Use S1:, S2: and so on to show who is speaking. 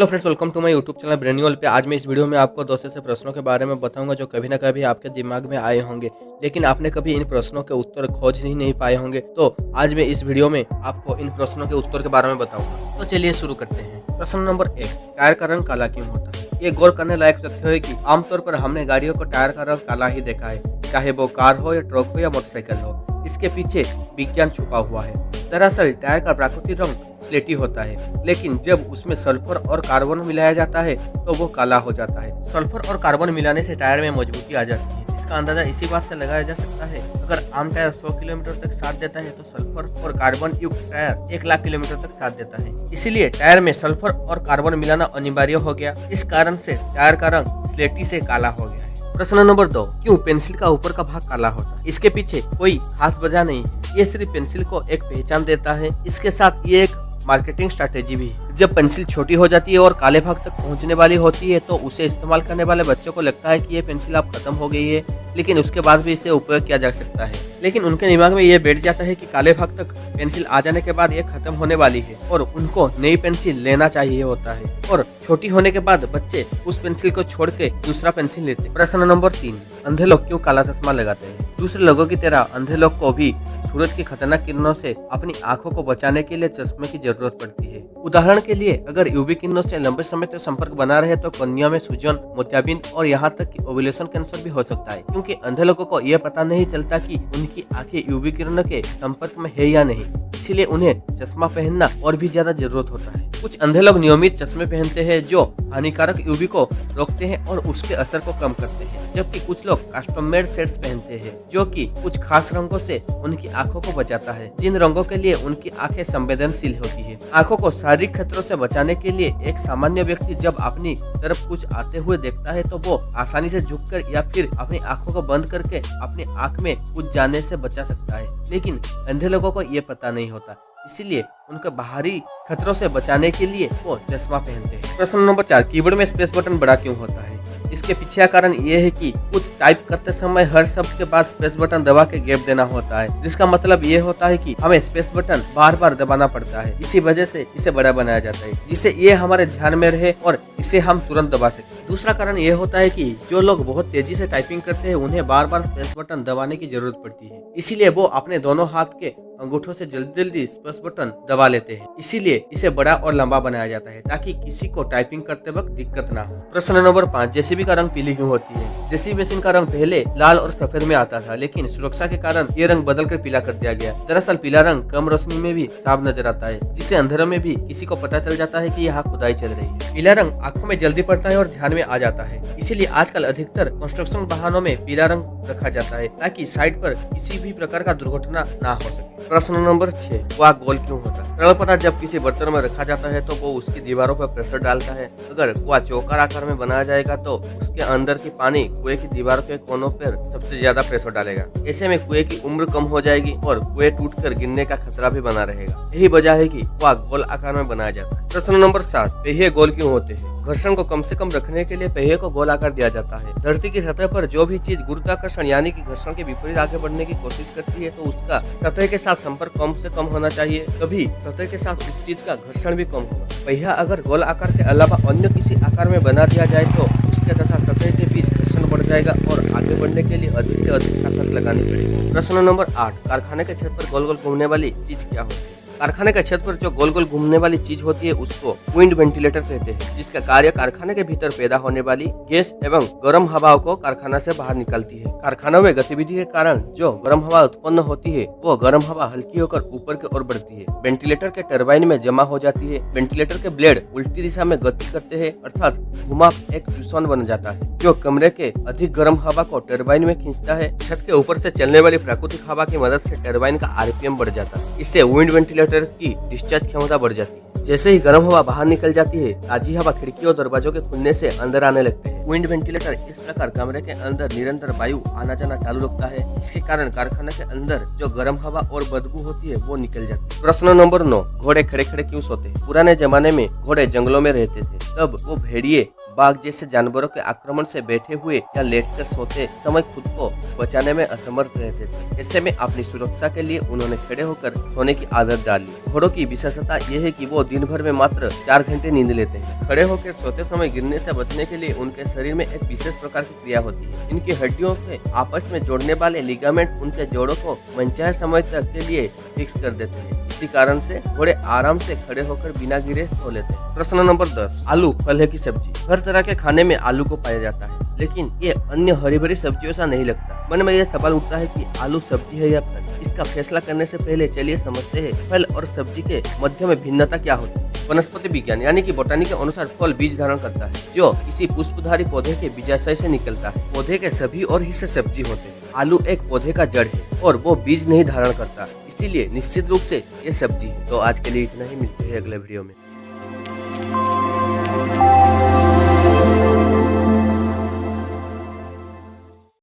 S1: Hello friends, welcome to my YouTube channel Brainial पे। आज मैं इस वीडियो में आपको 200 से प्रश्नों के बारे में बताऊंगा जो कभी ना कभी आपके दिमाग में आए होंगे, लेकिन आपने कभी इन प्रश्नों के उत्तर खोज ही नहीं पाए होंगे। तो आज मैं इस वीडियो में आपको इन प्रश्नों के उत्तर के बारे में बताऊंगा। तो चलिए शुरू करते हैं। प्रश्न नंबर 1, टायर का रंग काला क्यों होता है? ये गौर करने लायक तथ्य है कि आमतौर पर हमने गाड़ियों को टायर का रंग काला ही देखा है, चाहे वो कार हो या ट्रक हो या मोटरसाइकिल हो। इसके पीछे विज्ञान छुपा हुआ है। दरअसल टायर का प्राकृतिक रंग स्लेटी होता है, लेकिन जब उसमें सल्फर और कार्बन मिलाया जाता है तो वो काला हो जाता है। सल्फर और कार्बन मिलाने से टायर में मजबूती आ जाती है। इसका अंदाजा इसी बात से लगाया जा सकता है, अगर आम टायर 100 किलोमीटर तक साथ देता है तो सल्फर और कार्बन युक्त टायर 1 लाख किलोमीटर तक साथ देता है। इसीलिए टायर में सल्फर और कार्बन मिलाना अनिवार्य हो गया। इस कारण से टायर का रंग स्लेटी से काला हो गया है। प्रश्न नंबर 2, क्यों पेंसिल का ऊपर का भाग काला होता है? इसके पीछे कोई खास वजह नहीं है, ये सिर्फ पेंसिल को एक पहचान देता है। इसके साथ ये एक मार्केटिंग स्ट्रैटेजी भी है। जब पेंसिल छोटी हो जाती है और काले भाग तक पहुंचने वाली होती है तो उसे इस्तेमाल करने वाले बच्चों को लगता है कि ये पेंसिल अब खत्म हो गई है, लेकिन उसके बाद भी इसे उपयोग किया जा सकता है। लेकिन उनके दिमाग में ये बैठ जाता है कि काले भाग तक पेंसिल आ जाने के बाद ये खत्म होने वाली है और उनको नई पेंसिल लेना चाहिए होता है, और छोटी होने के बाद बच्चे उस पेंसिल को छोड़ के दूसरा पेंसिल लेते। प्रश्न नंबर 3, अंधे लोग क्यों काला चश्मा लगाते हैं? दूसरे लोगों की तरह अंधे लोग को भी सूरज की खतरनाक किरणों से अपनी आंखों को बचाने के लिए चश्मे की जरूरत पड़ती है। उदाहरण के लिए, अगर यूवी किरणों से लंबे समय तक संपर्क बना रहे तो कन्या में सूजन, मोतियाबिंद और यहाँ तक कि ओव्यूलेशन कैंसर भी हो सकता है, क्योंकि अंधे लोगों को यह पता नहीं चलता कि उनकी आंखें यूवी किरणों के संपर्क में है या नहीं। इसीलिए उन्हें चश्मा पहनना और भी ज्यादा जरूरत होता है। कुछ अंधे लोग नियमित चश्मे पहनते हैं जो हानिकारक यूवी को रोकते हैं और उसके असर को कम करते हैं, जबकि कुछ लोग कस्टम मेड सेट्स पहनते हैं जो कि कुछ खास रंगों से उनकी आंखों को बचाता है, जिन रंगों के लिए उनकी आंखें संवेदनशील होती है। आंखों को शारीरिक खतरों से बचाने के लिए एक सामान्य व्यक्ति जब अपनी तरफ कुछ आते हुए देखता है तो वो आसानी से झुककर या फिर अपनी आंखों को बंद करके अपनी आंख में कुछ जाने से बचा सकता है, लेकिन अंधे लोगों को ये पता नहीं होता। इसीलिए उनके बाहरी खतरों से बचाने के लिए वो चश्मा पहनते हैं। प्रश्न नंबर 4, कीबोर्ड में स्पेस बटन बड़ा क्यों होता है? इसके पीछे का कारण ये है कि कुछ टाइप करते समय हर शब्द के बाद स्पेस बटन दबा के गैप देना होता है, जिसका मतलब ये होता है कि हमें स्पेस बटन बार बार दबाना पड़ता है। इसी वजह से इसे बड़ा बनाया जाता है, जिससे ये हमारे ध्यान में रहे और इसे हम तुरंत दबा सकें। दूसरा कारण ये होता है कि जो लोग बहुत तेजी से टाइपिंग करते हैं उन्हें बार बार स्पेस बटन दबाने की जरूरत पड़ती है, इसीलिए वो अपने दोनों हाथ के अंगूठों से जल्दी जल्दी स्पेस बटन दबा लेते हैं। इसीलिए इसे बड़ा और लंबा बनाया जाता है ताकि किसी को टाइपिंग करते वक्त दिक्कत ना हो। प्रश्न नंबर 5, जेसीबी का रंग पीली क्यों होती है? जेसीबी मशीन का रंग पहले लाल और सफेद में आता था, लेकिन सुरक्षा के कारण ये रंग बदल कर पीला कर दिया गया। दरअसल पीला रंग कम रोशनी में भी साफ नजर आता है, जिससे अंधेरों में भी किसी को पता चल जाता है कि यहाँ खुदाई चल रही है। पीला रंग आंखों में जल्दी पड़ता है और ध्यान में आ जाता है, इसीलिए आजकल अधिकतर कंस्ट्रक्शन वाहनों में पीला रंग रखा जाता है ताकि साइड पर किसी भी प्रकार का दुर्घटना ना हो सके। प्रश्न नंबर 6, कुआं गोल क्यों होता है? तरल पदार्थ जब किसी बर्तन में रखा जाता है तो वो उसकी दीवारों पर प्रेशर डालता है। अगर कुआं चौकार आकार में बनाया जाएगा तो उसके अंदर की पानी कुएं की दीवार के कोनों पर सबसे ज्यादा प्रेशर डालेगा। ऐसे में कुएं की उम्र कम हो जाएगी और कुएं टूटकर गिरने का खतरा भी बना रहेगा। यही वजह है कि कुआं गोल आकार में बनाया जाता है। प्रश्न नंबर 7, पहिए गोल क्यों होते हैं? घर्षण को कम से कम रखने के लिए पहिए को गोल आकार दिया जाता है। धरती की सतह पर जो भी चीज गुरुत्वाकर्षण यानी कि घर्षण के विपरीत आगे बढ़ने की कोशिश करती है तो उसका सतह के साथ संपर्क कम से कम होना चाहिए, तभी सतह के साथ उस चीज का घर्षण भी कम होगा। पहिया अगर गोल आकार के अलावा अन्य किसी आकार में बना दिया जाए तो उसके तथा सतह के बीच घर्षण बढ़ जाएगा और आगे बढ़ने के लिए अधिक से अधिक ताकत लगानी पड़ेगी। प्रश्न नंबर 8, कारखाने के छत पर गोल गोल घूमने वाली चीज क्या होती है? कारखाने के छत पर जो गोल गोल घूमने वाली चीज होती है उसको विंड वेंटिलेटर कहते हैं, जिसका कार्य कारखाने के भीतर पैदा होने वाली गैस एवं गर्म हवाओं को कारखाना से बाहर निकालती है। कारखानों में गतिविधि के कारण जो गर्म हवा उत्पन्न होती है वो गर्म हवा हल्की होकर ऊपर की ओर बढ़ती है, वेंटिलेटर के टरबाइन में जमा हो जाती है। वेंटिलेटर के ब्लेड उल्टी दिशा में गति करते हैं, अर्थात घुमाव एक चूसवन बन जाता है जो कमरे के अधिक गर्म हवा को टरबाइन में खींचता है। छत के ऊपर से चलने वाली प्राकृतिक हवा की मदद से टरबाइन का आरपीएम बढ़ जाता है। इससे विंड वेंटिलेटर की डिस्चार्ज क्षमता बढ़ जाती है। जैसे ही गर्म हवा बाहर निकल जाती है, ताजी हवा खिड़की और दरवाजों के खुलने से अंदर आने लगते हैं। विंड वेंटिलेटर इस प्रकार कमरे के अंदर निरंतर वायु आना जाना चालू रखता है। इसके कारण कारखाने के अंदर जो गर्म हवा और बदबू होती है वो निकल जाती है। प्रश्न नंबर 9, घोड़े खड़े खड़े क्यों सोते हैं? पुराने जमाने में घोड़े जंगलों में रहते थे, तब वो भेड़िए
S2: बाघ जैसे जानवरों के आक्रमण से बैठे हुए या लेटकर सोते समय खुद को बचाने में असमर्थ रहते थे। ऐसे में अपनी सुरक्षा के लिए उन्होंने खड़े होकर सोने की आदत डाली। घोड़ों की विशेषता यह है कि वो दिन भर में मात्र 4 घंटे नींद लेते हैं। खड़े होकर सोते समय गिरने से बचने के लिए उनके शरीर में एक विशेष प्रकार की क्रिया होती है। इनकी हड्डियों के आपस में जोड़ने वाले लिगामेंट उनके जोड़ों को मनचाहे समय तक के लिए फिक्स कर देते हैं। इसी कारण से घोड़े आराम से खड़े होकर बिना गिरे सो लेते हैं। प्रश्न नंबर 10, आलू फल है कि सब्जी? हर तरह के खाने में आलू को पाया जाता है, लेकिन ये अन्य हरी भरी सब्जियों सा नहीं लगता। मन में यह सवाल उठता है कि आलू सब्जी है या फल? इसका फैसला करने से पहले चलिए समझते हैं फल और सब्जी के मध्य में भिन्नता क्या होती है। वनस्पति विज्ञान यानी कि बोटानी के अनुसार फल बीज धारण करता है, जो किसी पुष्पधारी पौधे के बीजाशय से निकलता है। पौधे के सभी और हिस्से सब्जी होते हैं। आलू एक पौधे का जड़ है और वो बीज नहीं धारण करता, इसीलिए निश्चित रूप से ये सब्जी है। तो आज के लिए इतना ही, मिलते हैं अगले वीडियो में।